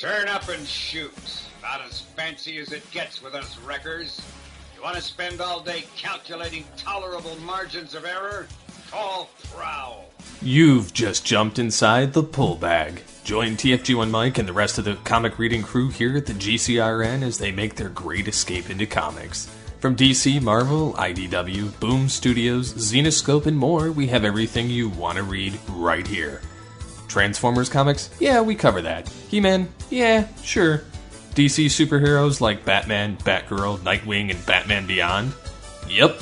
Turn up and shoot. Not as fancy as it gets with us wreckers. You want to spend all day calculating tolerable margins of error? Call Prowl. You've just jumped inside the Pull Bag. Join TFG1 Mike and the rest of the comic reading crew here at the GCRN as they make their great escape into comics. From DC, Marvel, IDW, Boom Studios, Zenoscope, and more, we have everything you want to read right here. Transformers comics? Yeah, we cover that. He-Man? Yeah, sure. DC superheroes like Batman, Batgirl, Nightwing, and Batman Beyond? Yep,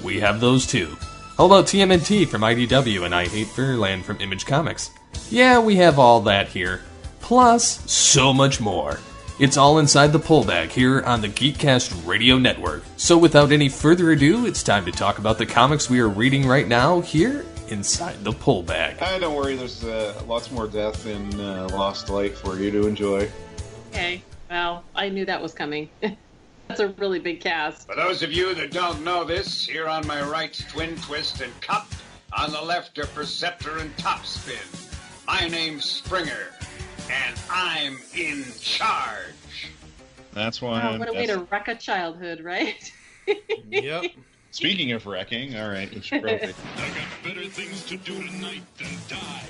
we have those too. How about TMNT from IDW and I Hate Fairyland from Image Comics? Yeah, we have all that here. Plus, so much more. It's all inside the Pull Bag here on the Geekcast Radio Network. So without any further ado, it's time to talk about the comics we are reading right now here inside the Pull Bag. Don't worry, there's lots more death in Lost Light for you to enjoy. Okay, well, I knew that was coming. That's a really big cast. For those of you that don't know this, here on my right, Twin Twist and Cup. On the left are Perceptor and Topspin. My name's Springer, and I'm in charge. That's why what a way to wreck a childhood, right? Yep. Speaking of wrecking, all right, it's perfect. I got better things to do tonight than die.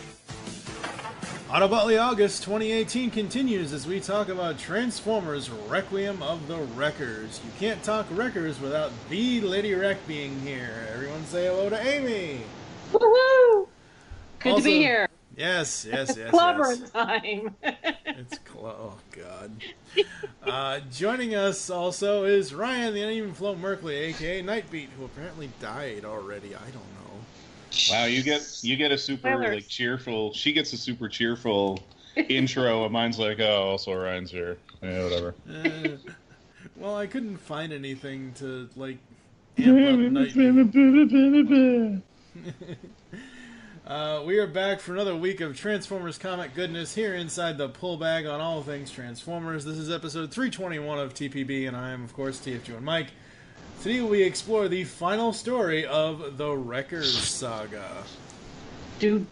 Autobotly August 2018 continues as we talk about Transformers Requiem of the Wreckers. You can't talk Wreckers without the LadyWreck being here. Everyone say hello to Aimee. Woohoo! Good to be here. Yes. Clobbering time. It's oh god. Joining us also is Ryan, the unevenflow Merkley, aka Nightbeat, who apparently died already. I don't know. Wow, you get a super cheerful. She gets a super cheerful intro, and mine's like, oh, also Ryan's here. Yeah, whatever. Well, I couldn't find anything to amp up Nightbeat. We are back for another week of Transformers comic goodness here inside the Pull Bag on all things Transformers. This is episode 321 of TPB, and I am, of course, TFG1 Mike. Today we explore the final story of the Wreckers Saga. Do.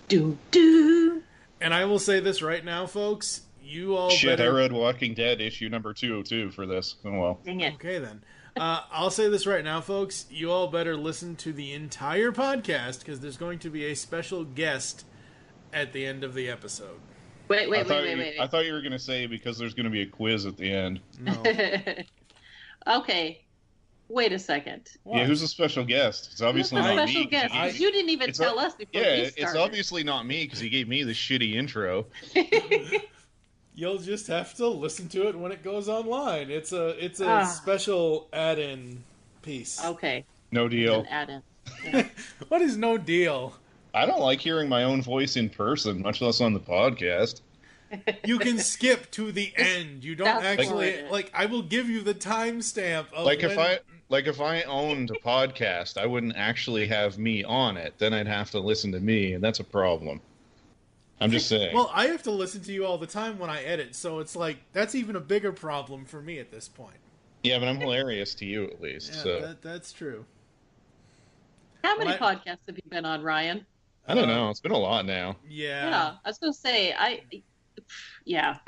And I will say this right now, folks. You all I read Walking Dead issue number 202 for this. Oh, well. Dang it. Okay, then. I'll say this right now, folks. You all better listen to the entire podcast, because there's going to be a special guest at the end of the episode. Wait. I thought you were going to say because there's going to be a quiz at the end. No. Okay. Wait a second. What? Yeah, who's the special guest? It's obviously Who's the not special me. guest? You didn't even tell us before we started. It's obviously not me because he gave me the shitty intro. You'll just have to listen to it when it goes online. It's a special add-in piece. Okay. No deal. An add-in. Yeah. What is no deal? I don't like hearing my own voice in person, much less on the podcast. You can skip to the end. You don't actually I will give you the timestamp of if I owned a podcast, I wouldn't actually have me on it. Then I'd have to listen to me, and that's a problem. I'm just saying. Well, I have to listen to you all the time when I edit, so it's that's even a bigger problem for me at this point. Yeah, but I'm hilarious to you at least. Yeah, so that's true. How many podcasts have you been on, Ryan? I don't know. It's been a lot now. Yeah. I was going to say, yeah.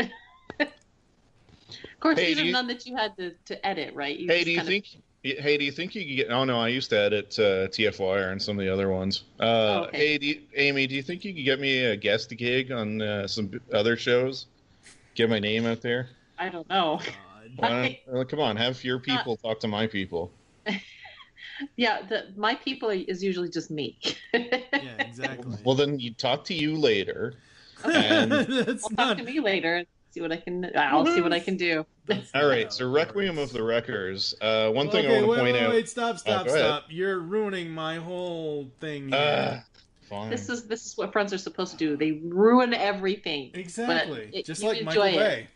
Of course, these are none that you had to edit, right? Do you think you could get... Oh, no, I used to edit TFYR and some of the other ones. Okay. Hey, Aimee, do you think you could get me a guest gig on some other shows? Get my name out there? I don't know. Come on, have your people talk to my people. Yeah, my people is usually just me. Yeah, exactly. Well, then you talk to you later. Okay. And... talk to me later and see what I can... I'll see what I can do. All right, so Requiem of the Wreckers. One thing I want to point out... Wait, stop. You're ruining my whole thing here. Fine. This is what friends are supposed to do. They ruin everything. Exactly. Just like Michael Bay.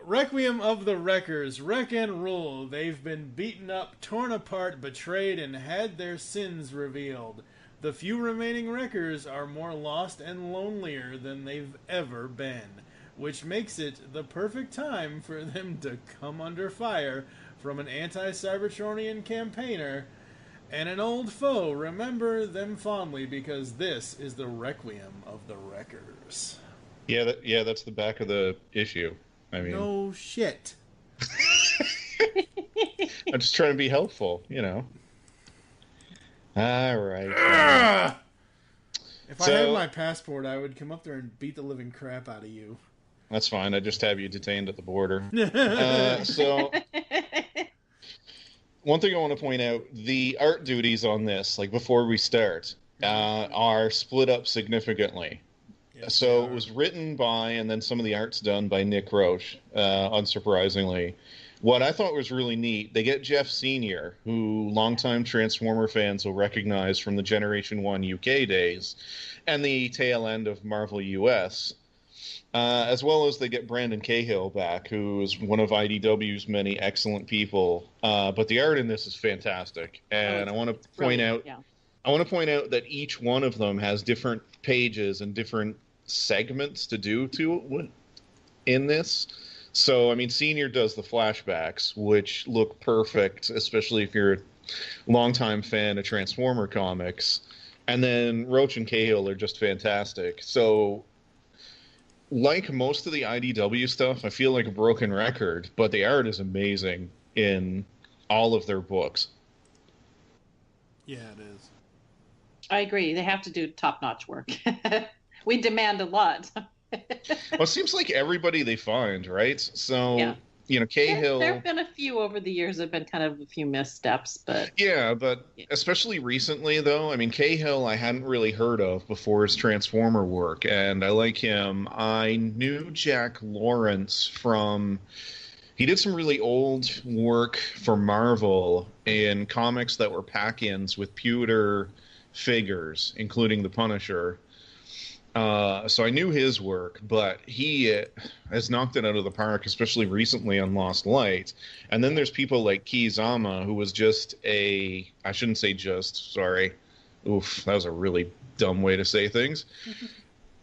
Requiem of the Wreckers. Wreck and rule. They've been beaten up, torn apart, betrayed, and had their sins revealed. The few remaining Wreckers are more lost and lonelier than they've ever been, which makes it the perfect time for them to come under fire from an anti-Cybertronian campaigner and an old foe. Remember them fondly, because this is the Requiem of the Wreckers. Yeah, that's the back of the issue. I mean, No shit. I'm just trying to be helpful, you know. All right. Ugh! If I had my passport, I would come up there and beat the living crap out of you. That's fine. I just have you detained at the border. So, one thing I want to point out, the art duties on this, like before we start, are split up significantly. Yes, so it was written by, and then some of the art's done by Nick Roche, unsurprisingly. What I thought was really neat, they get Jeff Sr., who longtime Transformer fans will recognize from the Generation 1 UK days, and the tail end of Marvel US, as well as they get Brandon Cahill back, who is one of IDW's many excellent people. But the art in this is fantastic, and I want to point out, that each one of them has different pages and different segments to do in this. So, I mean, Senior does the flashbacks, which look perfect, especially if you're a longtime fan of Transformer comics. And then Roach and Cahill are just fantastic. So, like most of the IDW stuff, I feel like a broken record, but the art is amazing in all of their books. Yeah, it is. I agree. They have to do top-notch work. We demand a lot. Well, it seems like everybody they find, right? So, Cahill... There have been a few over the years that have been kind of a few missteps, but... Yeah, but especially recently, though, I mean, Cahill I hadn't really heard of before his Transformer work, and I like him. I knew Jack Lawrence from... He did some really old work for Marvel in comics that were pack-ins with pewter figures, including the Punisher. So I knew his work, but he has knocked it out of the park, especially recently on Lost Light. And then there's people like Kizama, who was I shouldn't say just, sorry. Oof, that was a really dumb way to say things.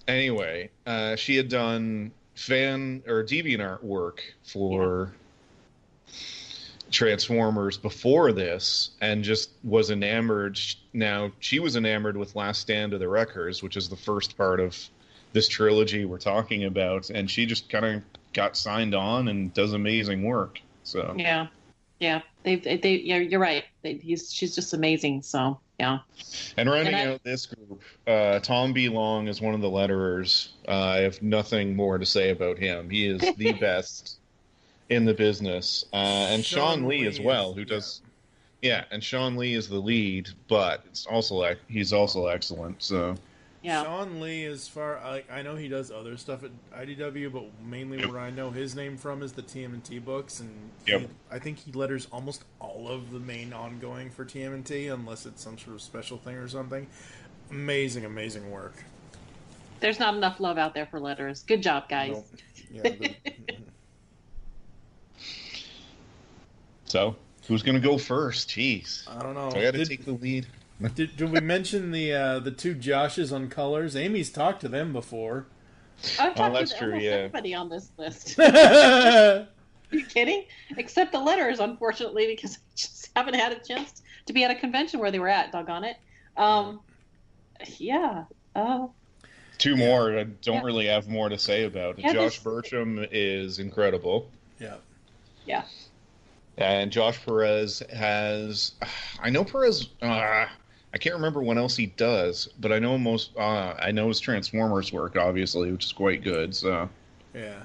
Anyway, she had done fan or DeviantArt work for Transformers before this, and just was enamored. Now she was enamored with Last Stand of the Wreckers, which is the first part of this trilogy we're talking about, and she just kind of got signed on and does amazing work. So yeah, you're right. She's just amazing. So yeah. And rounding out this group, Tom B. Long is one of the letterers. I have nothing more to say about him. He is the best in the business, and Sean Lee as well, who does, and Sean Lee is the lead, but he's also excellent. So, Sean Lee, I know he does other stuff at IDW, but mainly where I know his name from is the TMNT books, and I think he letters almost all of the main ongoing for TMNT, unless it's some sort of special thing or something. Amazing work. There's not enough love out there for letters. Good job, guys. Nope. Yeah. So, who's going to go first? Jeez. I don't know. I got to take the lead. Did we mention the two Joshes on colors? Amy's talked to them before. I've talked that's to true, almost yeah. everybody on this list. Are you kidding? Except the letters, unfortunately, because I just haven't had a chance to be at a convention where they were at, doggone it. Two more. I don't really have more to say about it. Yeah, Josh Burcham is incredible. Yeah. And Josh Perez has... I know Perez... I can't remember what else he does, but I know I know his Transformers work, obviously, which is quite good, so... Yeah.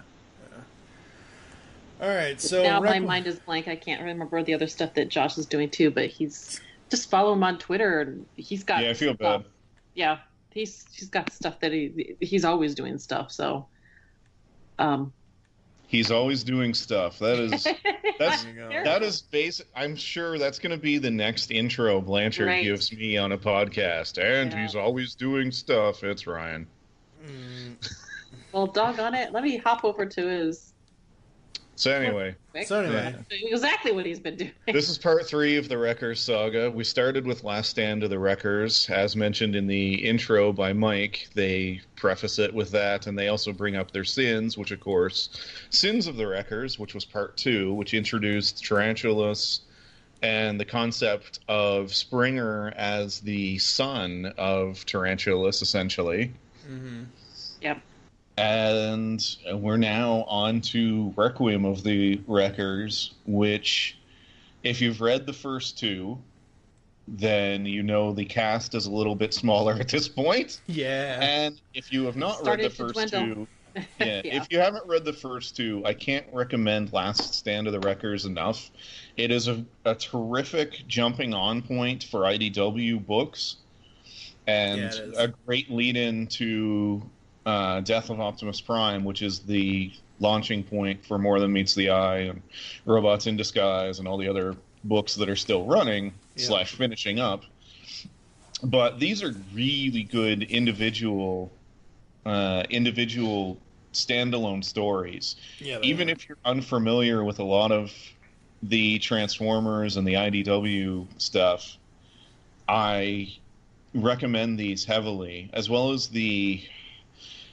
All right, so... Now my mind is blank. I can't remember the other stuff that Josh is doing, too, but he's... Just follow him on Twitter, and he's got... Yeah, I feel bad. Yeah, he's got stuff that he's always doing stuff, so... He's always doing stuff. That is basic. I'm sure that's going to be the next intro Blanchard gives me on a podcast. And he's always doing stuff. It's Ryan. Well, doggone it. Let me hop over to his... So anyway. Exactly what he's been doing. This is part 3 of the Wreckers Saga. We started with Last Stand of the Wreckers. As mentioned in the intro by Mike, they preface it with that, and they also bring up their sins, which, of course, Sins of the Wreckers, which was part 2, which introduced Tarantulas and the concept of Springer as the son of Tarantulas, essentially. Mm-hmm. Yep. And we're now on to Requiem of the Wreckers, which, if you've read the first two, then you know the cast is a little bit smaller at this point. Yeah. And if you have not read the first two, if you haven't read the first two, I can't recommend Last Stand of the Wreckers enough. It is a terrific jumping on point for IDW books, and a great lead-in to Death of Optimus Prime, which is the launching point for More Than Meets the Eye and Robots in Disguise and all the other books that are still running / finishing up. But these are really good individual standalone stories. Yeah, even if you're unfamiliar with a lot of the Transformers and the IDW stuff, I recommend these heavily, as well as the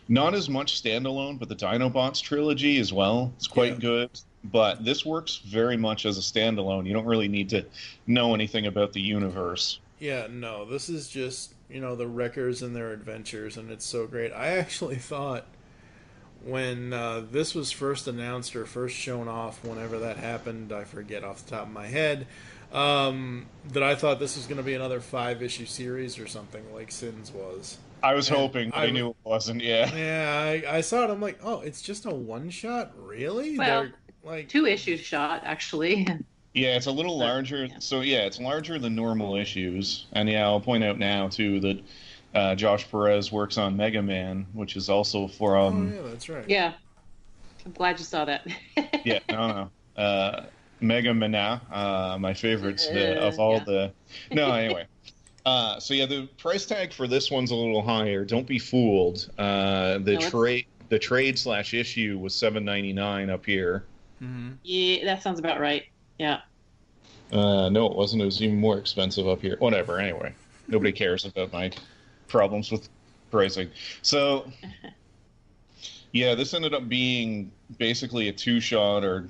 not as much standalone, but the Dinobots trilogy as well. It's quite good, but this works very much as a standalone. You don't really need to know anything about the universe. Yeah, no, this is just, the Wreckers and their adventures, and it's so great. I actually thought when this was first announced or first shown off, whenever that happened, I forget off the top of my head, that I thought this was going to be another 5-issue series or something like Sins was. I was hoping, but I knew it wasn't, Yeah, I saw it, I'm like, oh, it's just a one-shot? Really? Well, 2-issue shot, actually. Yeah, it's a little larger. Yeah. So, it's larger than normal issues. And, I'll point out now, too, that Josh Perez works on Mega Man, which is also for... oh, yeah, that's right. Yeah. I'm glad you saw that. Yeah, no. Mega Man, my favorite of all the... No, anyway. The price tag for this one's a little higher. Don't be fooled. The trade/issue was $7.99 up here. Mm-hmm. Yeah, that sounds about right. Yeah. No, it wasn't. It was even more expensive up here. Whatever. Anyway, nobody cares about my problems with pricing. So, this ended up being basically a 2-shot, or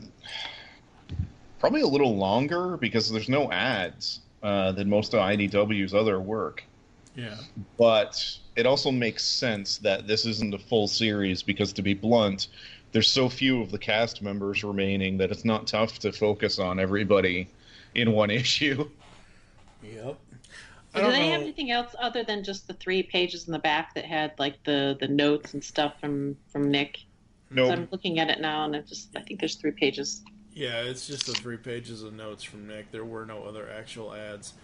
probably a little longer because there's no ads. Than most of IDW's other work. Yeah. But it also makes sense that this isn't a full series because, to be blunt, there's so few of the cast members remaining that it's not tough to focus on everybody in one issue. Yep. So do they have anything else other than just the 3 pages in the back that had like the notes and stuff from Nick? No. So I'm looking at it now, and I think there's 3 pages. Yeah, it's just the 3 pages of notes from Nick. There were no other actual ads.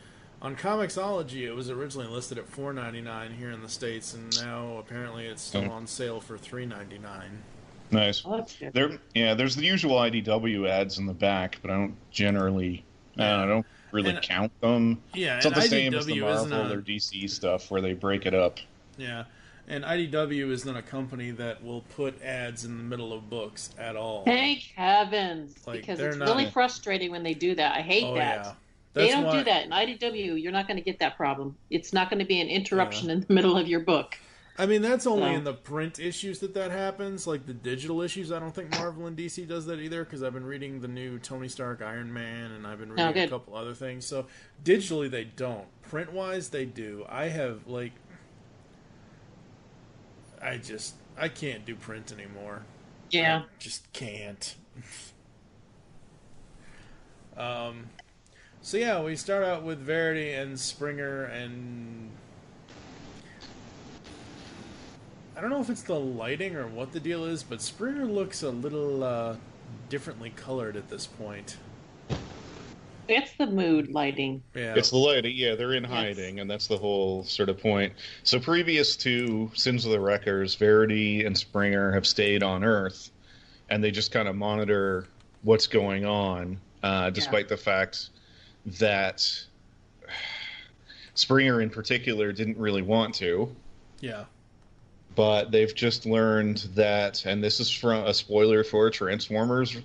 On Comixology, it was originally listed at $4.99 here in the States, and now apparently it's still on sale for $3.99. Nice. Oh, that's good. There's the usual IDW ads in the back, but I don't generally, I don't really count them. Yeah, it's not the same as the IDW Marvel or DC stuff where they break it up. Yeah. And IDW is not a company that will put ads in the middle of books at all. Thank heavens, because it's really frustrating when they do that. I hate that. Yeah. They don't do that. In IDW, you're not going to get that problem. It's not going to be an interruption in the middle of your book. I mean, that's only in the print issues that happens. Like the digital issues, I don't think Marvel and DC does that either, because I've been reading the new Tony Stark Iron Man, and I've been reading a couple other things. So digitally, they don't. Print-wise, they do. I have, I can't do print anymore. Yeah. I just can't. So we start out with Verity and Springer, and I don't know if it's the lighting or what the deal is, but Springer looks a little differently colored at this point. It's the mood lighting. Yeah. It's the lighting. Yeah, they're in hiding, and that's the whole sort of point. So previous to Sins of the Wreckers, Verity and Springer have stayed on Earth, and they just kind of monitor what's going on, despite the fact that Springer in particular didn't really want to. Yeah. But they've just learned that, and this is from a spoiler for Transformers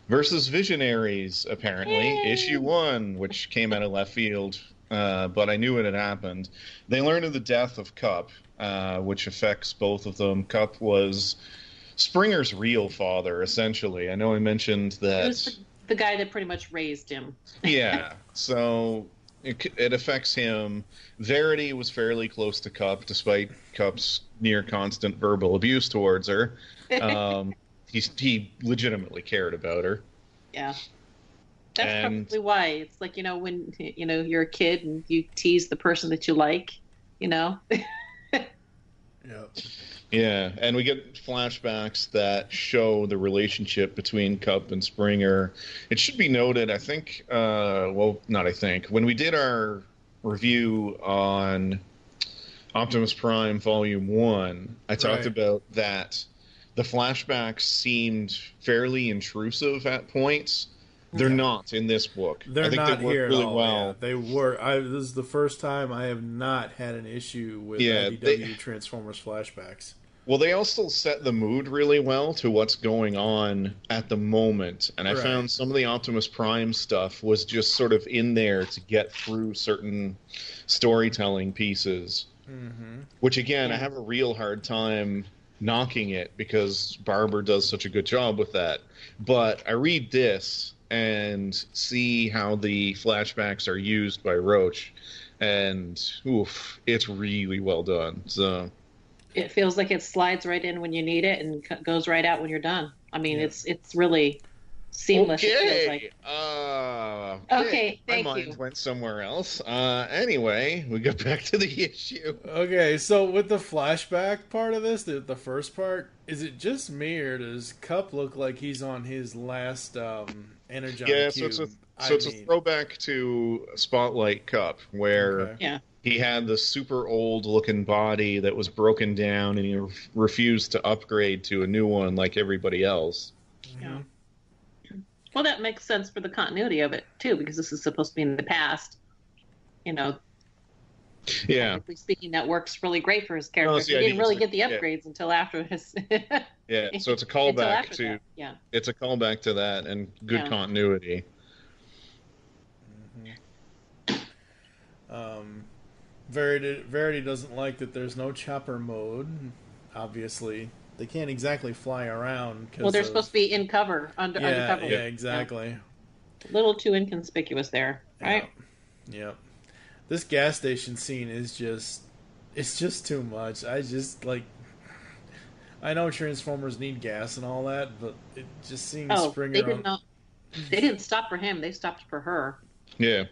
versus Visionaries, apparently, issue 1, which came out of left field, but I knew it had happened. They learned of the death of Cup, which affects both of them. Cup was Springer's real father, essentially. I know I mentioned that... It was the guy that pretty much raised him. Yeah, so it affects him. Verity was fairly close to Cup, despite Cup's near constant verbal abuse towards her. He legitimately cared about her. Yeah. That's probably why. It's like, when, you're a kid and you tease the person that you like, Yeah. Yeah, and we get flashbacks that show the relationship between Cup and Springer. It should be noted, I think, when we did our review on Optimus Prime Volume 1, I talked about that the flashbacks seemed fairly intrusive at points. They're not in this book. They're I think not they work here really at all. well. Yeah, they were. This is the first time I have not had an issue with IDW Transformers flashbacks. Well, they also set the mood really well to what's going on at the moment. And I found some of the Optimus Prime stuff was just sort of in there to get through certain storytelling pieces. Mm-hmm. Which, again, I have a real hard time knocking it because Barber does such a good job with that. But I read this and see how the flashbacks are used by Roach, and it's really well done. So it feels like it slides right in when you need it and goes right out when you're done. I mean, it's really seamless. Okay. It feels like. Okay, thank My you. mind went somewhere else. Anyway, we got back to the issue. Okay, so with the flashback part of this, the first part, is it just me or does Cup look like he's on his last Energon cube? So it's a throwback to Spotlight Cup, where he had the super old-looking body that was broken down, and he refused to upgrade to a new one like everybody else. Yeah. Well, that makes sense for the continuity of it, too, because this is supposed to be in the past. Yeah. Technically speaking, that works really great for his character. He didn't really get the upgrades until after his... Yeah, so it's a callback to... Yeah. It's a callback to that, and good continuity. Verity doesn't like that there's no chopper mode, obviously. They can't exactly fly around. Well, they're supposed to be in cover, undercover. Yeah, exactly. Yeah. A little too inconspicuous there, right? Yep. This gas station scene is it's just too much. I know Transformers need gas and all that, but it just seems Springer... They didn't stop for him. They stopped for her. Yeah.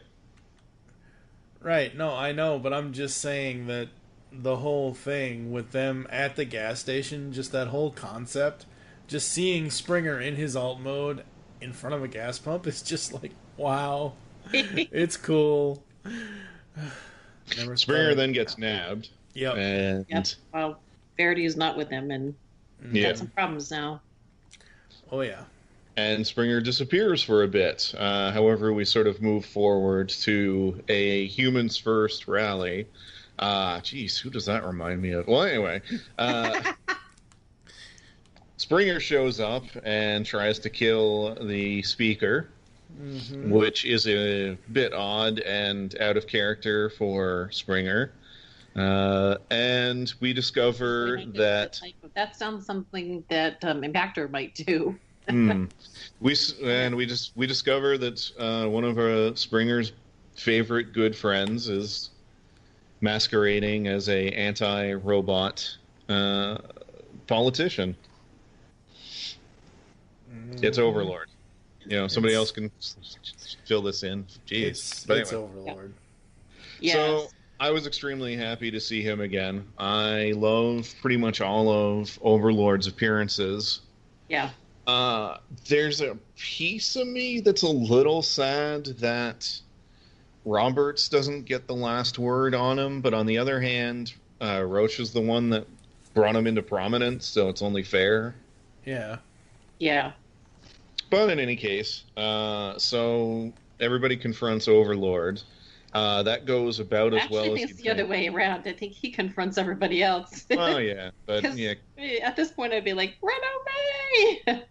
Right. No, I know, but I'm just saying that the whole thing with them at the gas station, just that whole concept, just seeing Springer in his alt mode in front of a gas pump is just like, wow. It's cool. Springer then gets nabbed. Yep. And well, Verity is not with him, and got some problems now. Oh, yeah. And Springer disappears for a bit. However, we sort of move forward to a Humans First rally. Who does that remind me of? Well, anyway. Springer shows up and tries to kill the speaker, which is a bit odd and out of character for Springer. And we discover that... That sounds something that Impactor might do. We discover that one of Springer's favorite good friends is masquerading as a anti-robot politician. It's Overlord. Somebody else can fill this in. Jeez, it's Overlord. Yes. So I was extremely happy to see him again. I love pretty much all of Overlord's appearances. Yeah. There's a piece of me that's a little sad that Roberts doesn't get the last word on him, but on the other hand, Roach is the one that brought him into prominence, so it's only fair. Yeah. Yeah. But in any case, so everybody confronts Overlord. That goes about as well as you think it's the other way around. I think he confronts everybody else. Oh, yeah. But, yeah. At this point, I'd be like, run away!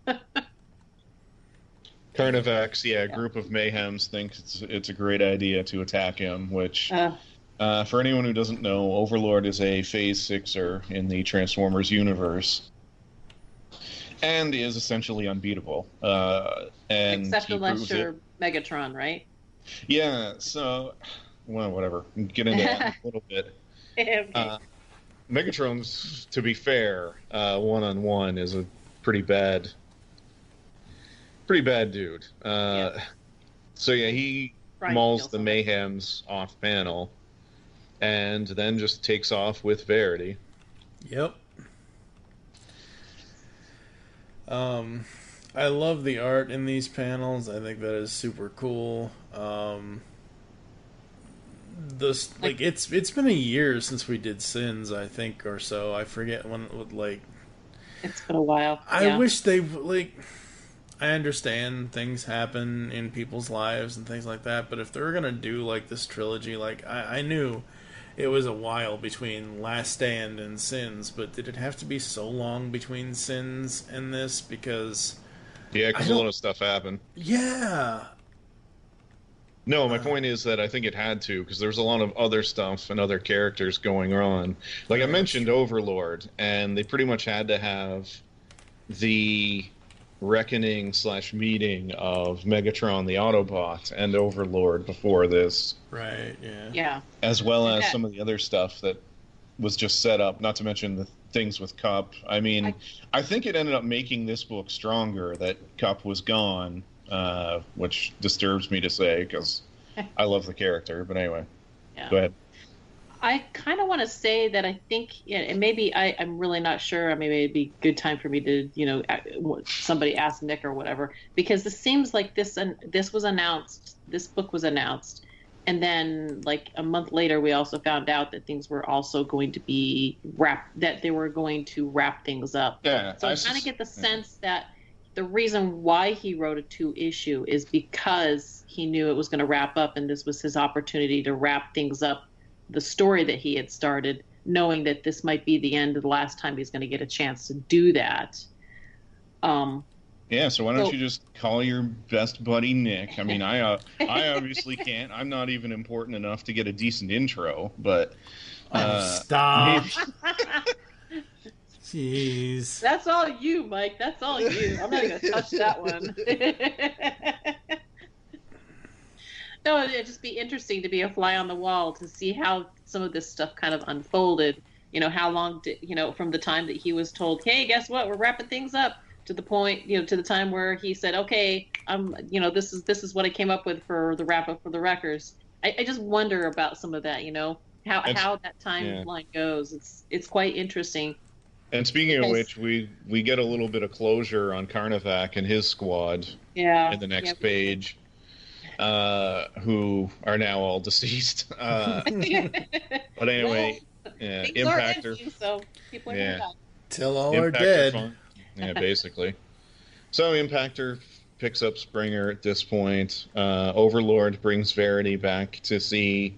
Carnivax, Group of Mayhems thinks it's a great idea to attack him, which, for anyone who doesn't know, Overlord is a Phase 6er in the Transformers universe. And is essentially unbeatable. Except unless you're Megatron, right? Yeah, so well, whatever. Get into that in a little bit. Okay. Megatron's, to be fair, one-on-one is a pretty bad dude. So yeah, he Right, mauls kills the him. Mayhems off panel, and then just takes off with Verity. Yep. I love the art in these panels. I think that is super cool. It's been a year since we did Sins, I think, or so. I forget when. It's been a while. I Yeah. wish they I understand things happen in people's lives and things like that, but if they were gonna do this trilogy, I knew it was a while between Last Stand and Sins, but did it have to be so long between Sins and this? Because Yeah, because a lot of stuff happened. yeah, No, my point is that I think it had to, because there's a lot of other stuff and other characters going on. Like I mentioned Overlord, and they pretty much had to have the reckoning / meeting of Megatron the Autobot and Overlord before this, right, yeah, Yeah. as well as Okay. some of the other stuff that was just set up, not to mention the things with Cup. I mean, I think it ended up making this book stronger that Cup was gone, which disturbs me to say because I love the character. But anyway, Yeah. go ahead. I kind of want to say that I think, and maybe I'm really not sure. Maybe it'd be a good time for me to, somebody ask Nick or whatever, because this seems like this was announced. This book was announced, and then a month later, we also found out that things were also going to be that they were going to wrap things up. Yeah, So I kind of get the sense that the reason why he wrote a 2-issue is because he knew it was going to wrap up, and this was his opportunity to wrap things up. The story that he had started, knowing that this might be the end of the last time he's going to get a chance to do that. Yeah, so why don't you just call your best buddy Nick? I mean, I obviously can't. I'm not even important enough to get a decent intro, but stop. Jeez. That's all you, Mike. That's all you. I'm not going to touch that one. No, it'd just be interesting to be a fly on the wall to see how some of this stuff kind of unfolded. How long did, from the time that he was told, hey, guess what? We're wrapping things up, to the point, to the time where he said, okay, this is what I came up with for the wrap up for the Wreckers. I just wonder about some of that, how that timeline goes. It's quite interesting. And speaking of which, we get a little bit of closure on Carnivac and his squad in the next page. Who are now all deceased. But anyway, Impactor. Ending, so people are gonna die. Till all are dead. Fun. Yeah, basically. So Impactor picks up Springer at this point. Overlord brings Verity back to see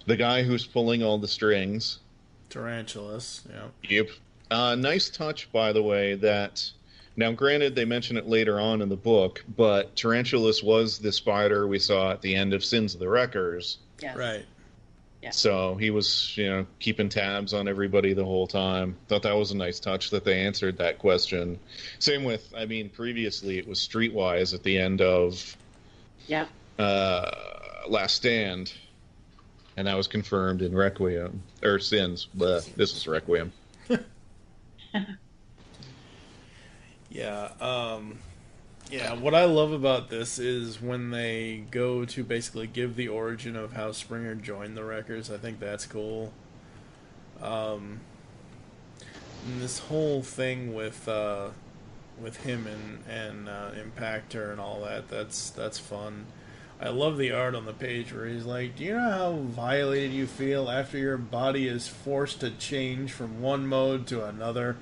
the guy who's pulling all the strings. Tarantulas, yeah. Yep. Nice touch, by the way, that... Now, granted, they mention it later on in the book, but Tarantulas was the spider we saw at the end of Sins of the Wreckers. Yes. Right. Yeah. So he was, keeping tabs on everybody the whole time. Thought that was a nice touch that they answered that question. Same with, previously it was Streetwise at the end of Last Stand, and that was confirmed in Requiem, or Sins. Bleh, this is Requiem. Yeah, what I love about this is when they go to basically give the origin of how Springer joined the Wreckers. I think that's cool. And this whole thing with him and Impactor and all that's fun. I love the art on the page where he's like, do you know how violated you feel after your body is forced to change from one mode to another?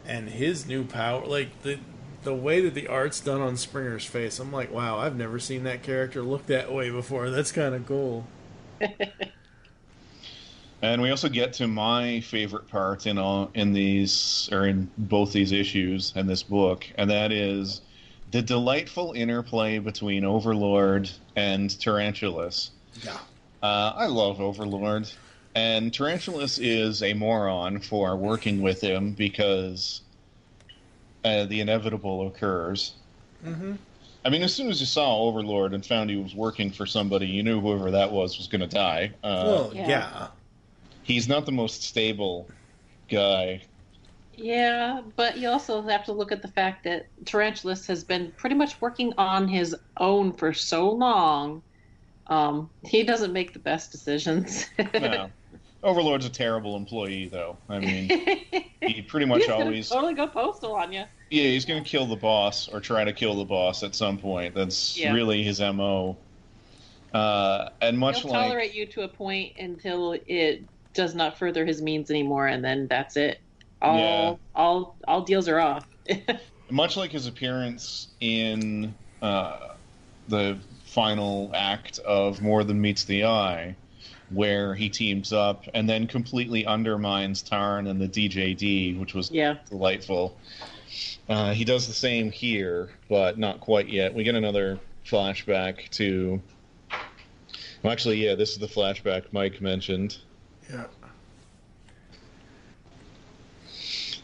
And his new power, the way that the art's done on Springer's face, I'm like, wow, I've never seen that character look that way before. That's kind of cool. And we also get to my favorite part in both these issues and this book, and that is the delightful interplay between Overlord and Tarantulas. Yeah. I love Overlord. And Tarantulas is a moron for working with him because the inevitable occurs. Mm-hmm. I mean, as soon as you saw Overlord and found he was working for somebody, you knew whoever that was going to die. Yeah. He's not the most stable guy. Yeah, but you also have to look at the fact that Tarantulas has been pretty much working on his own for so long. He doesn't make the best decisions. No. Overlord's a terrible employee, though. I mean, he pretty much always... totally go postal on you. Yeah, he's going to kill the boss, or try to kill the boss at some point. That's really his M.O. And much He'll like... tolerate you to a point until it does not further his means anymore, and then that's it. All deals are off. Much like his appearance in the final act of More Than Meets the Eye, where he teams up and then completely undermines Tarn and the DJD, which was delightful. He does the same here, but not quite yet. We get another flashback to... Well, actually, yeah, this is the flashback Mike mentioned. Yeah.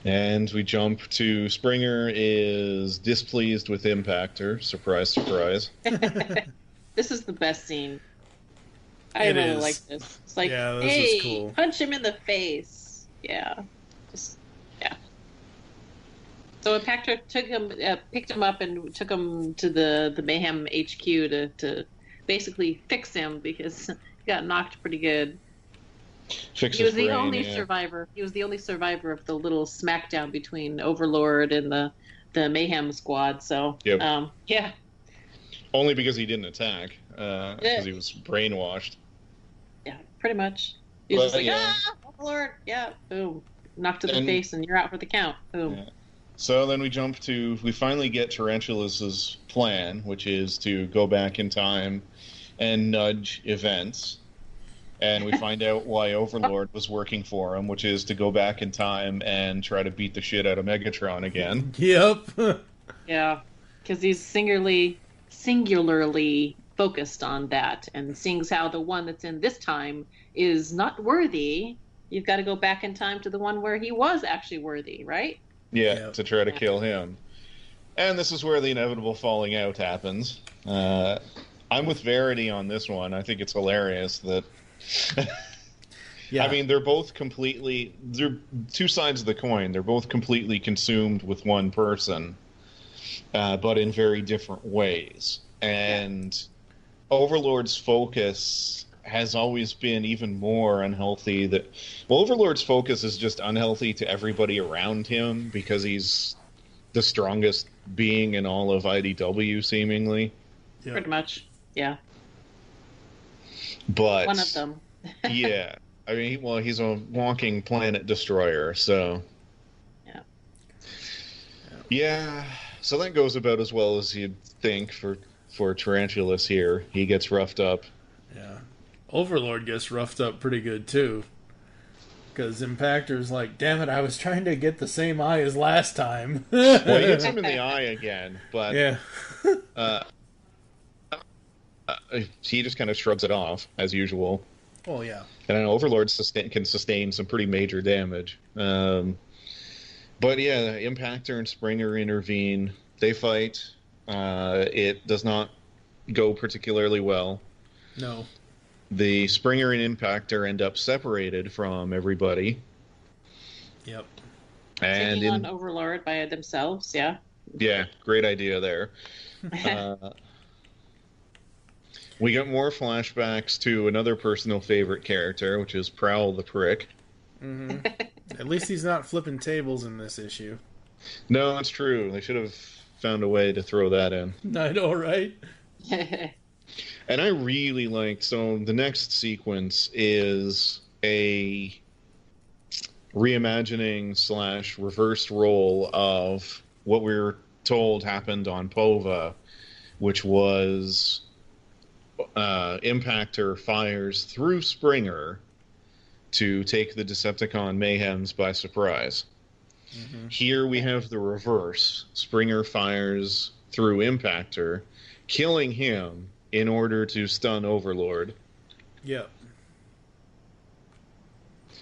And we jump to Springer is displeased with Impactor. Surprise, surprise. This is the best scene. I really like this. It's like, this hey, is cool. Punch him in the face. Yeah. So Impactor picked him up and took him to the Mayhem HQ to basically fix him because he got knocked pretty good. He was the only survivor. He was the only survivor of the little smackdown between Overlord and the Mayhem squad. So, yeah. Only because he didn't attack, because he was brainwashed. Yeah, pretty much. He was just like, Overlord, boom, knocked to the face, and you're out for the count. Boom. Yeah. So then we finally get Tarantulas' plan, which is to go back in time and nudge events. And we find out why Overlord was working for him, which is to go back in time and try to beat the shit out of Megatron again. Yep. Yeah, because he's singularly focused on that, and seeing as how the one that's in this time is not worthy, you've got to go back in time to the one where he was actually worthy, right? Yeah, to try to kill him. And this is where the inevitable falling out happens. I'm with Verity on this one. I think it's hilarious that... I mean, they're two sides of the coin. They're both completely consumed with one person, but in very different ways. And Overlord's focus has always been even more unhealthy. Overlord's focus is just unhealthy to everybody around him because he's the strongest being in all of IDW, seemingly. Yeah. Pretty much, yeah. But one of them. Yeah. I mean, he's a walking planet destroyer, so... Yeah. So that goes about as well as you'd think for Tarantulas here. He gets roughed up. Yeah. Overlord gets roughed up pretty good, too. Because Impactor's like, damn it, I was trying to get the same eye as last time. Well, he hits him in the eye again, but... Yeah. He just kind of shrugs it off, as usual. Oh, yeah. And Overlord can sustain some pretty major damage. But yeah, Impactor and Springer intervene. They fight. It does not go particularly well. No. The Springer and Impactor end up separated from everybody. Yep. And taking on Overlord by themselves, yeah. Yeah, great idea there. We got more flashbacks to another personal favorite character, which is Prowl the Prick. Mm-hmm. At least he's not flipping tables in this issue. No, that's true. They should have found a way to throw that in. I know, right? And I really liked... So the next sequence is a reimagining / reversed role of what we were told happened on Pova, which was... Impactor fires through Springer to take the Decepticon Mayhems by surprise. Mm-hmm. Here we have the reverse. Springer fires through Impactor, killing him in order to stun Overlord. Yep.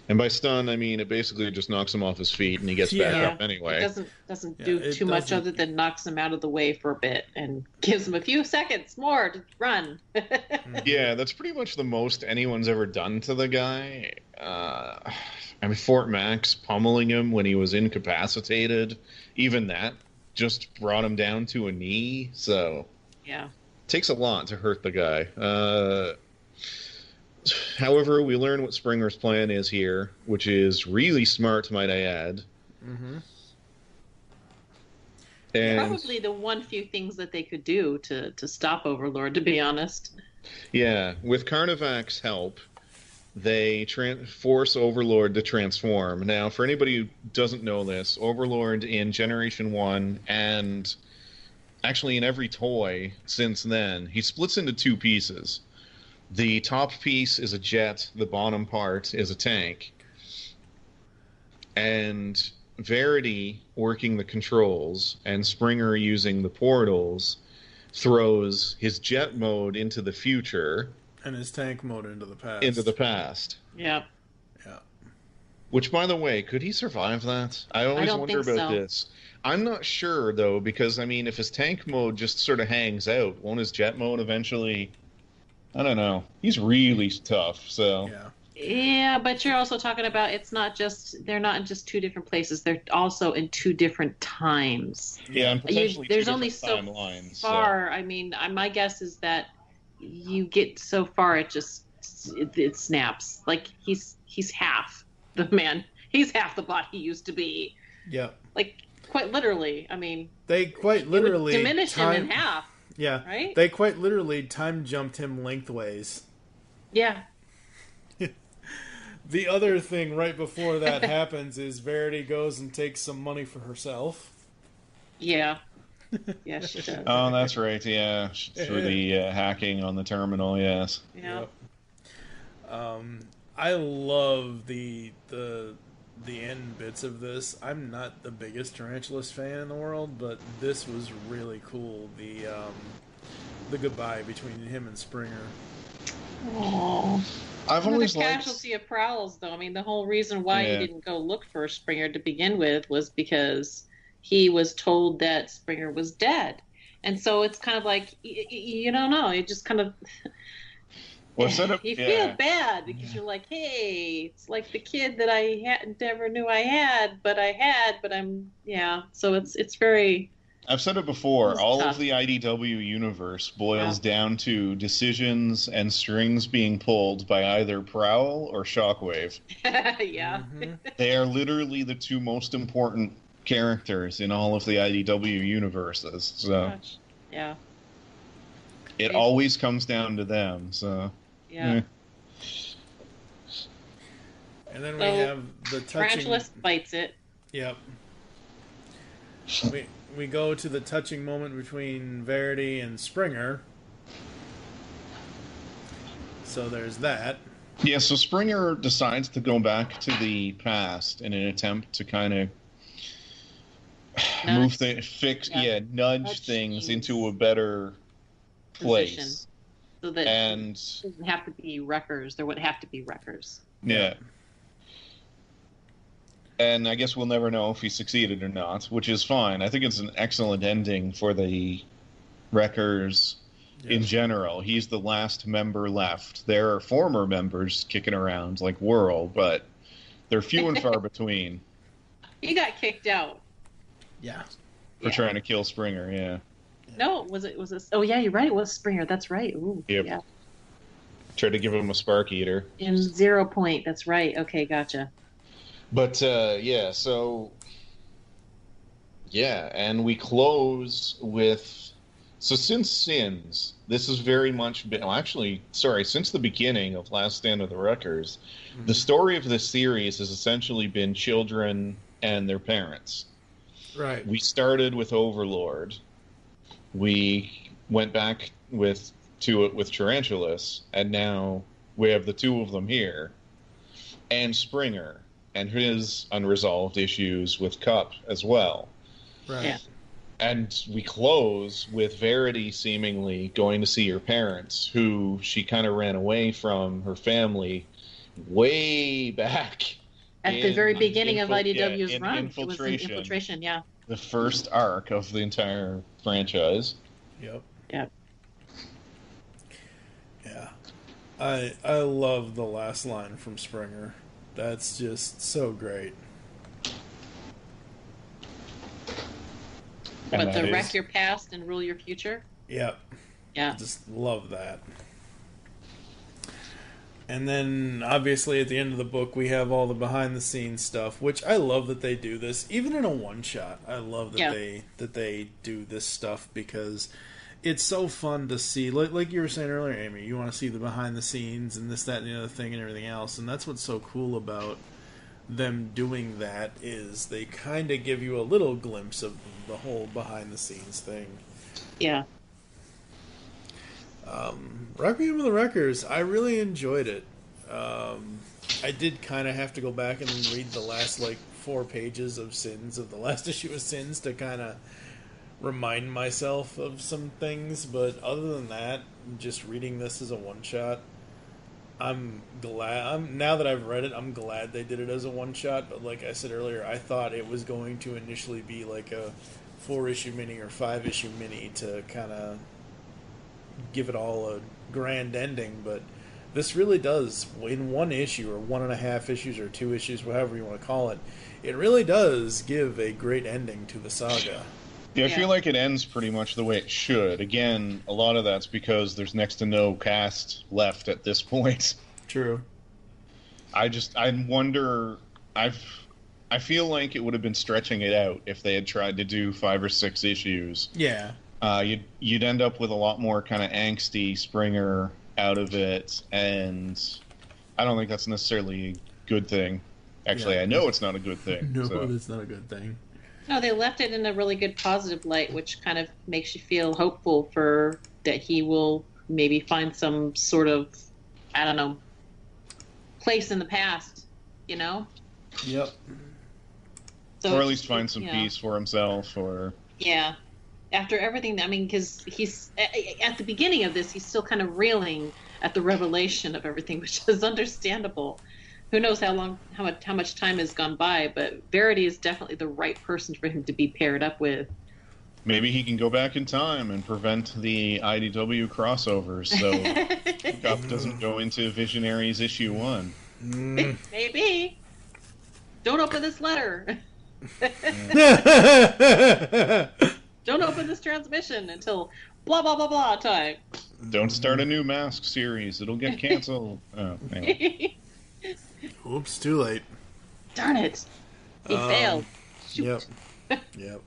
And by stun, I mean it basically just knocks him off his feet and he gets back up anyway. It doesn't do too much other than knocks him out of the way for a bit and gives him a few seconds more to run. Yeah, that's pretty much the most anyone's ever done to the guy. I mean, Fort Max pummeling him when he was incapacitated, even that just brought him down to a knee. So yeah, it takes a lot to hurt the guy. However, we learn what Springer's plan is here, which is really smart, might I add. Mm-hmm. And probably the one few things that they could do to stop Overlord, to be honest. yeah, with Carnivac's help, they force Overlord to transform. Now, for anybody who doesn't know this, Overlord in Generation 1 and actually in every toy since then, he splits into two pieces. The top piece is a jet, the bottom part is a tank. And Verity, working the controls, and Springer using the portals, throws his jet mode into the future. And his tank mode into the past. Into the past. Yeah. Yeah. Which, by the way, could he survive that? I always wonder about this. I'm not sure, though, because, I mean, if his tank mode just sort of hangs out, won't his jet mode eventually... I don't know. He's really tough, so... Yeah, but you're also talking about they're not in just two different places. They're also in two different times. Yeah, and potentially there's two only different so timelines, far. So. I mean, my guess is that you get so far, it snaps. Like he's half the man. He's half the bot he used to be. Yeah. Like quite literally. I mean, they quite literally diminish him in half. Yeah. Right? They quite literally time jumped him lengthways. Yeah. The other thing right before that happens is Verity goes and takes some money for herself. Yeah. Yeah, she does. Oh, that's right, yeah. Through the hacking on the terminal, yes. Yeah. Yep. I love the end bits of this. I'm not the biggest Tarantulas fan in the world, but this was really cool. The goodbye between him and Springer. Aww. I've always the casualty of Prowls, though. I mean, the whole reason why he didn't go look for Springer to begin with was because he was told that Springer was dead. And so it's kind of like, you don't know. You just kind of... Well, you feel bad because you're like, hey, it's like the kid that I never knew I had, but I'm, So it's very... I've said it before, all tough. of the IDW universe boils down to decisions and strings being pulled by either Prowl or Shockwave. Yeah. Mm-hmm. They are literally the two most important characters in all of the IDW universes. So yeah. It always comes down to them, so... Yeah. And then we have the touching... Tarantulas bites it. Yep. We go to the touching moment between Verity and Springer. So there's that. Yeah, so Springer decides to go back to the past in an attempt to kind of nudge things into a better place. Position. So that it doesn't have to be Wreckers. There would have to be Wreckers. Yeah. And I guess we'll never know if he succeeded or not, which is fine. I think it's an excellent ending for the Wreckers in general. He's the last member left. There are former members kicking around like Whirl, but they're few and far between. He got kicked out. Yeah. For trying to kill Springer, yeah. No, was it? Oh, yeah, you're right. It was Springer. That's right. Ooh, yep. Yeah. Tried to give him a spark eater. In 0 Point. That's right. Okay, gotcha. But, and we close with... So since Sins, this has very much been... since the beginning of Last Stand of the Wreckers, the story of this series has essentially been children and their parents. Right. We started with Overlord. We went back to it with Tarantulas, and now we have the two of them here. And Springer, and his unresolved issues with Cup as well. Right. Yeah. And we close with Verity seemingly going to see her parents, who she kind of ran away from her family way back. At the very beginning of IDW's in run. Infiltration. It was in Infiltration, yeah. The first arc of the entire franchise. Yep. Yeah. Yeah. I love the last line from Springer. That's just so great. But to wreck your past and rule your future? Yep. Yeah. I just love that. And then, obviously, at the end of the book, we have all the behind-the-scenes stuff, which I love that they do this, even in a one-shot. I love that they do this stuff because it's so fun to see. Like you were saying earlier, Aimee, you want to see the behind-the-scenes and this, that, and the other thing and everything else, and that's what's so cool about them doing that is they kind of give you a little glimpse of the whole behind-the-scenes thing. Yeah. Requiem of the Wreckers, I really enjoyed it. I did kind of have to go back and read the last 4 pages of Sins, of the last issue of Sins, to kind of remind myself of some things, but other than that, just reading this as a one-shot, I'm glad. Now that I've read it, I'm glad they did it as a one-shot, but like I said earlier, I thought it was going to initially be like a 4-issue mini or 5-issue mini to kind of give it all a grand ending, but this really does, in one issue or 1.5 issues or 2 issues, whatever you want to call it, it really does give a great ending to the saga. Yeah, I feel like it ends pretty much the way it should. Again, a lot of that's because there's next to no cast left at this point. True. I wonder, I feel like it would have been stretching it out if they had tried to do 5 or 6 issues. Yeah. You'd end up with a lot more kind of angsty Springer out of it, and I don't think that's necessarily a good thing. Actually, I know it's not a good thing. No, it's not a good thing. No, they left it in a really good positive light, which kind of makes you feel hopeful for that he will maybe find some sort of, I don't know, place in the past, you know? Yep. So, or at least find some peace for himself, or... Yeah. After everything, I mean, because he's at the beginning of this, he's still kind of reeling at the revelation of everything, which is understandable. Who knows how much time has gone by, but Verity is definitely the right person for him to be paired up with. Maybe he can go back in time and prevent the IDW crossovers, so Cup doesn't go into Visionaries issue 1. Maybe. Don't open this letter. Don't open this transmission until blah, blah, blah, blah time. Don't start a new Mask series. It'll get canceled. Oh, anyway. Oops, too late. Darn it. He failed. Shoot. Yep.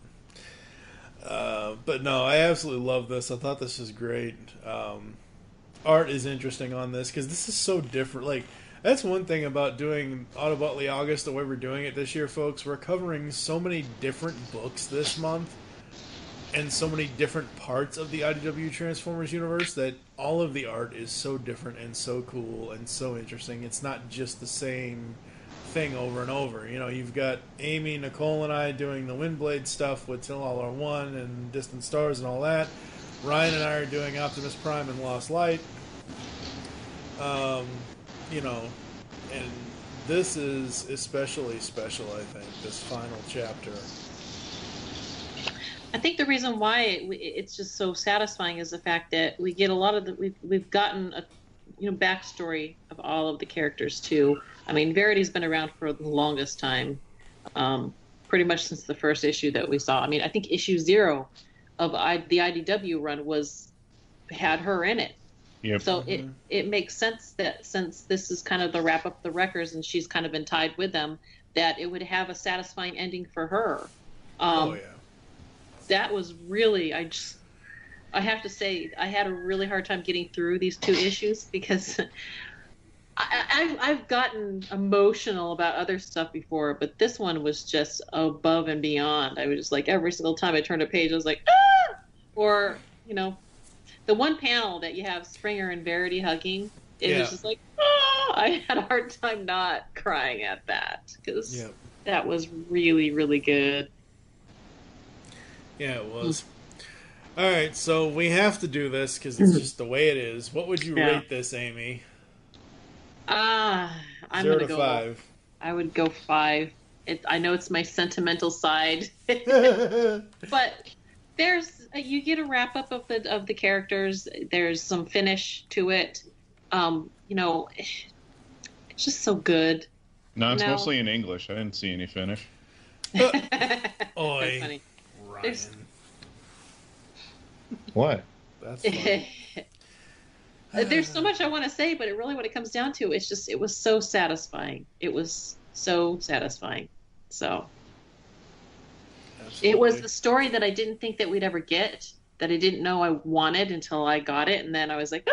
But no, I absolutely love this. I thought this was great. Art is interesting on this because this is so different. Like, that's one thing about doing Autobotly August the way we're doing it this year, folks. We're covering so many different books this month and so many different parts of the IDW Transformers universe that all of the art is so different and so cool and so interesting. It's not just the same thing over and over. You know, you've got Aimee, Nicole, and I doing the Windblade stuff with Till All Are One and Distant Stars and all that. Ryan and I are doing Optimus Prime and Lost Light. You know, and this is especially special, I think, this final chapter. I think the reason why it's just so satisfying is the fact that we get a lot of we've gotten a backstory of all of the characters too. I mean, Verity's been around for the longest time, pretty much since the first issue that we saw. I mean, I think issue 0 of the IDW run had her in it. Yep. So it makes sense that since this is kind of the wrap up the Wreckers and she's kind of been tied with them, that it would have a satisfying ending for her. Oh yeah. That was really, I have to say, I had a really hard time getting through these 2 issues because I've gotten emotional about other stuff before, but this one was just above and beyond. I was just like, every single time I turned a page, I was like, ah! Or, the one panel that you have Springer and Verity hugging, it was just like, ah! I had a hard time not crying at that because that was really, really good. Yeah, it was. All right, so we have to do this because it's just the way it is. What would you rate this, Aimee? I'm 0 gonna to go. 5. I would go 5. I know it's my sentimental side, but you get a wrap up of the characters. There's some finish to it. It's just so good. No, it's mostly in English. I didn't see any finish. Oi, That's funny. Ryan. What? That's funny. There's so much I want to say, but what it comes down to, it was so satisfying. It was so satisfying. So Absolutely. it was the story that I didn't think that we'd ever get, that I didn't know I wanted until I got it, and then I was like,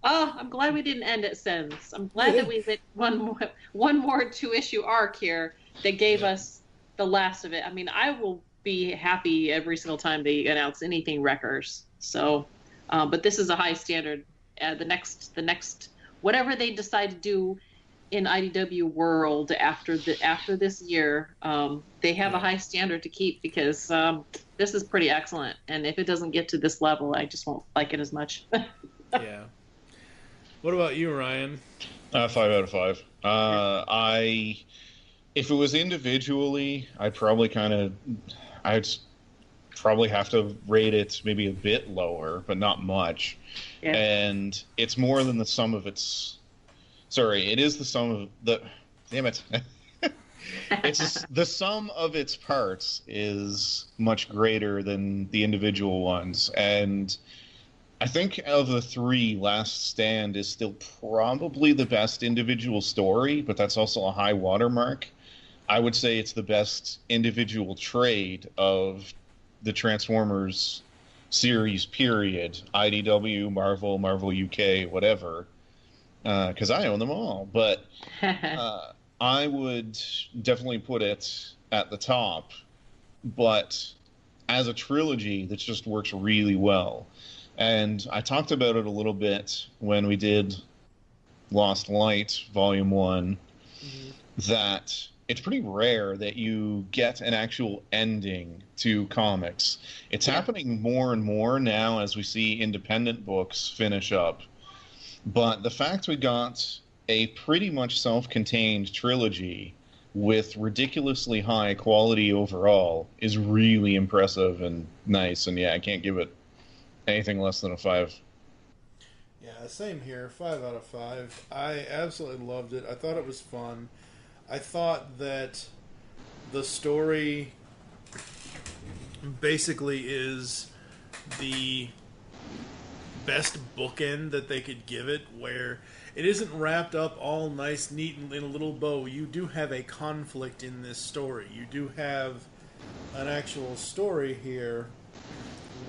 I'm glad we didn't end at Sens. I'm glad that we did one more 2-issue arc here that gave us the last of it. I mean, I will be happy every single time they announce anything Wreckers. So, but this is a high standard. The next whatever they decide to do in IDW world after this year, they have a high standard to keep, because this is pretty excellent. And if it doesn't get to this level, I just won't like it as much. Yeah. What about you, Ryan? 5 out of 5. If it was individually, I'd probably have to rate it maybe a bit lower, but not much. Yeah. And it's more than the sum of its. Sorry, it is the sum of the. Damn it! It's the sum of its parts is much greater than the individual ones, and I think of the 3, Last Stand is still probably the best individual story, but that's also a high watermark. I would say it's the best individual trade of the Transformers series, period. IDW, Marvel UK, whatever. Because I own them all. But I would definitely put it at the top. But as a trilogy, that just works really well. And I talked about it a little bit when we did Lost Light, Volume 1, that it's pretty rare that you get an actual ending to comics. It's happening more and more now as we see independent books finish up. But the fact we got a pretty much self-contained trilogy with ridiculously high quality overall is really impressive and nice. And yeah, I can't give it anything less than a 5. Yeah, same here. 5 out of 5. I absolutely loved it. I thought it was fun. I thought that the story basically is the best bookend that they could give it, where it isn't wrapped up all nice, neat, and in a little bow. You do have a conflict in this story. You do have an actual story here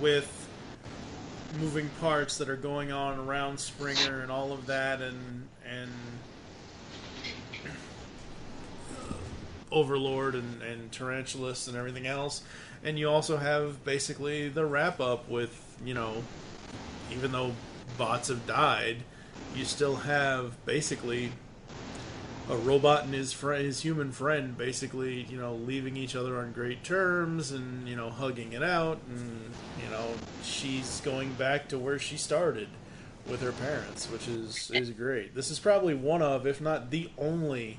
with moving parts that are going on around Springer and all of that, and Overlord and Tarantulas and everything else. And you also have basically the wrap-up with, even though bots have died, you still have basically a robot and his human friend basically, leaving each other on great terms and, hugging it out. And, she's going back to where she started with her parents, which is great. This is probably one of, if not the only,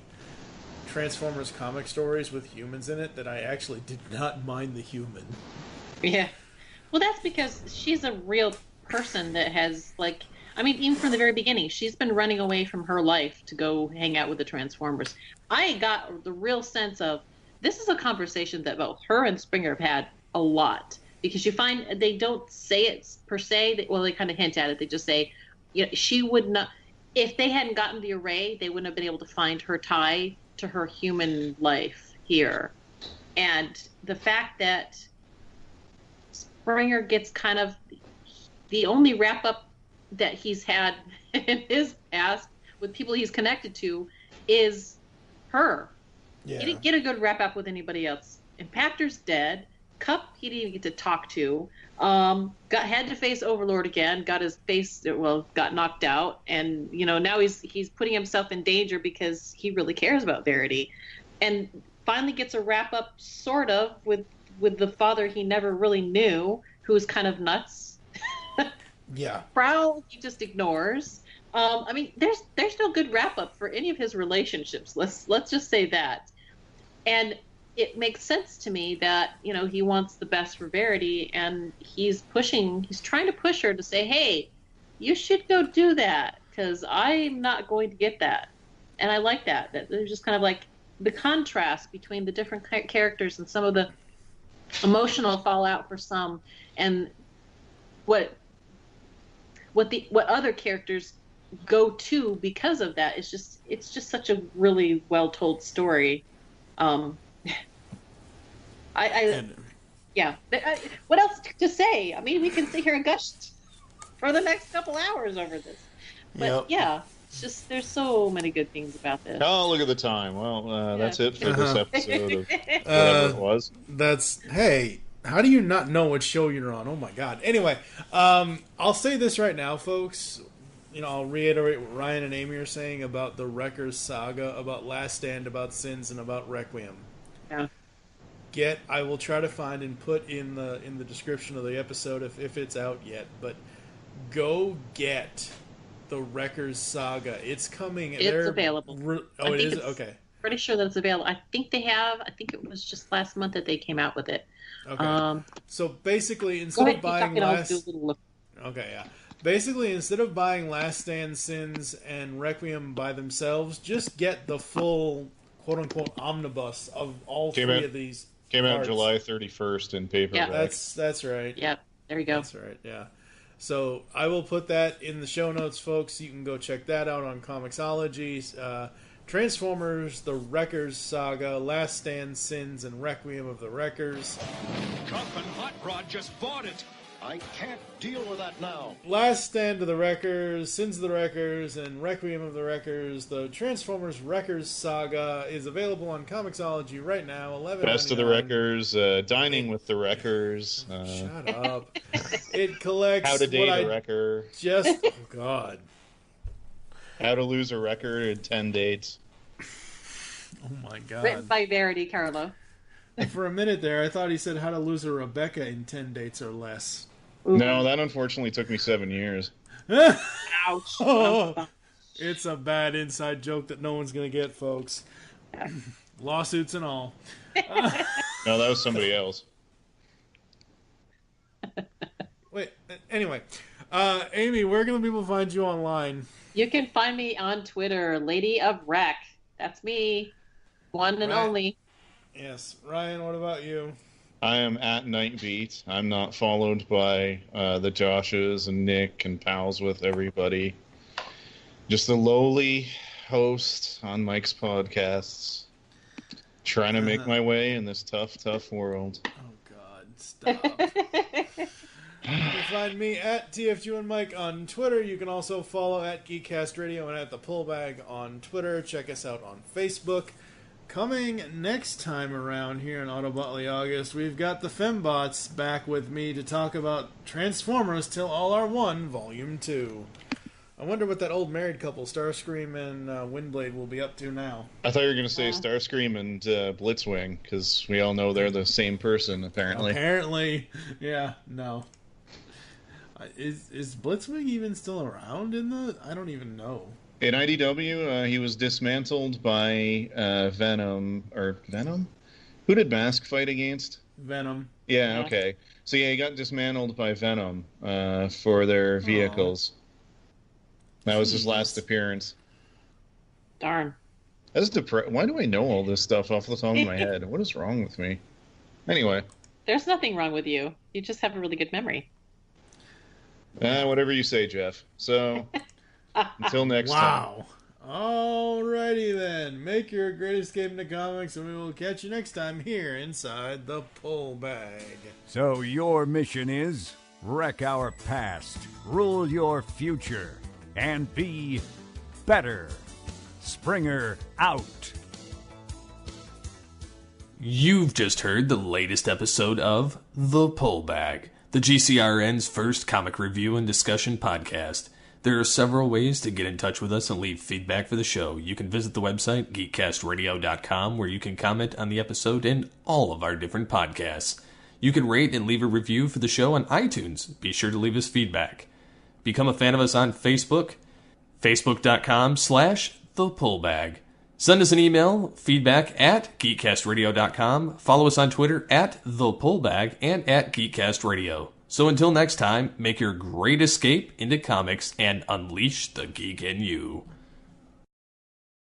Transformers comic stories with humans in it that I actually did not mind the human. Yeah. Well, that's because she's a real person that has, even from the very beginning, she's been running away from her life to go hang out with the Transformers. I got the real sense of, this is a conversation that both her and Springer have had a lot. Because you find they don't say it per se. They kind of hint at it. They just say, she would not, if they hadn't gotten the array, they wouldn't have been able to find her tie to her human life here. And the fact that Springer gets kind of the only wrap up that he's had in his past with people he's connected to is her. Yeah. He didn't get a good wrap up with anybody else. Impactor's dead. Cup he didn't even get to talk to. Had to face Overlord again. Got his face got knocked out, and now he's putting himself in danger because he really cares about Verity, and finally gets a wrap up sort of with the father he never really knew, who's kind of nuts. Yeah. Prowl he just ignores, I mean, there's no good wrap up for any of his relationships. Let's just say that. And it makes sense to me that, you know, he wants the best for Verity, and he's trying to push her to say, hey, you should go do that, because I'm not going to get that. And I like that there's just kind of like the contrast between the different characters and some of the emotional fallout for some, and what other characters go to because of that. It's just such a really well told story. Yeah. What else to say? I mean, we can sit here and gush for the next couple hours over this. But yeah, it's just there's so many good things about this. Oh, look at the time. Well, that's it for this episode of whatever it was. Hey, how do you not know what show you're on? Oh my God. Anyway, I'll say this right now, folks. You know, I'll reiterate what Ryan and Aimee are saying about the Wreckers Saga, about Last Stand, about Sins, and about Requiem. Yeah. I will try to find and put in the description of the episode if it's out yet, but go get the Wreckers Saga. It's coming. It's available. It is? Okay. Pretty sure that it's available. I think it was just last month that they came out with it. Okay. So basically, instead of buying Basically, instead of buying Last Stand, Sins, and Requiem by themselves, just get the full quote-unquote omnibus of all three of these. Came out July 31st in paperback. Yeah. That's right. Yep, there you go. That's right, yeah. So I will put that in the show notes, folks. You can go check that out on Comixology. Transformers, the Wreckers Saga, Last Stand, Sins, and Requiem of the Wreckers. Cuff and Hot Rod just bought it. I can't deal with that now. Last Stand of the Wreckers, Sins of the Wreckers, and Requiem of the Wreckers. The Transformers Wreckers Saga is available on Comixology right now. Best of the Wreckers, Dining with the Wreckers. Shut up. It collects How to Date a Wrecker. Oh, God. How to Lose a Wrecker in 10 Dates. Oh, my God. Written by Verity, Carlo. For a minute there, I thought he said How to Lose a Rebecca in 10 Dates or less. Ooh. No, that unfortunately took me 7 years. Ouch. Oh, it's a bad inside joke that no one's going to get, folks. Lawsuits and all. No, that was somebody else. Wait, anyway. Aimee, where can people find you online? You can find me on Twitter, Lady of Wreck. That's me. One and only. Yes. Ryan, what about you? I am at Nightbeat. I'm not followed by the Joshes and Nick and pals with everybody. Just a lowly host on Mike's podcasts. Trying to make my way in this tough, tough world. Oh, God. Stop. You can find me at TFG1Mike on Twitter. You can also follow at Geekcast Radio and at the Pull Bag on Twitter. Check us out on Facebook. Coming next time around here in Autobotly August, we've got the Fembots back with me to talk about Transformers Till All Are One, Volume 2. I wonder what that old married couple, Starscream and Windblade, will be up to now. I thought you were going to say Starscream and Blitzwing, because we all know they're the same person, apparently. Apparently. Yeah, no. Is Blitzwing even still around in the... I don't even know. In IDW, he was dismantled by Venom. Or Venom? Who did Mask fight against? Venom. Yeah, okay. So yeah, he got dismantled by Venom for their vehicles. That was his last appearance. Darn. That's Why do I know all this stuff off the top of my head? What is wrong with me? Anyway. There's nothing wrong with you. You just have a really good memory. Whatever you say, Jeff. So... Until next time. Wow. Alrighty then. Make your great escape into comics, and we will catch you next time here inside the Pull Bag. So your mission is wreck our past, rule your future, and be better. Springer out. You've just heard the latest episode of The Pull Bag, the GCRN's first comic review and discussion podcast. There are several ways to get in touch with us and leave feedback for the show. You can visit the website, geekcastradio.com, where you can comment on the episode and all of our different podcasts. You can rate and leave a review for the show on iTunes. Be sure to leave us feedback. Become a fan of us on Facebook. Facebook.com/thepullbag. Send us an email, feedback@geekcastradio.com. Follow us on Twitter @thepullbag and @geekcastradio. So until next time, make your great escape into comics and unleash the geek in you.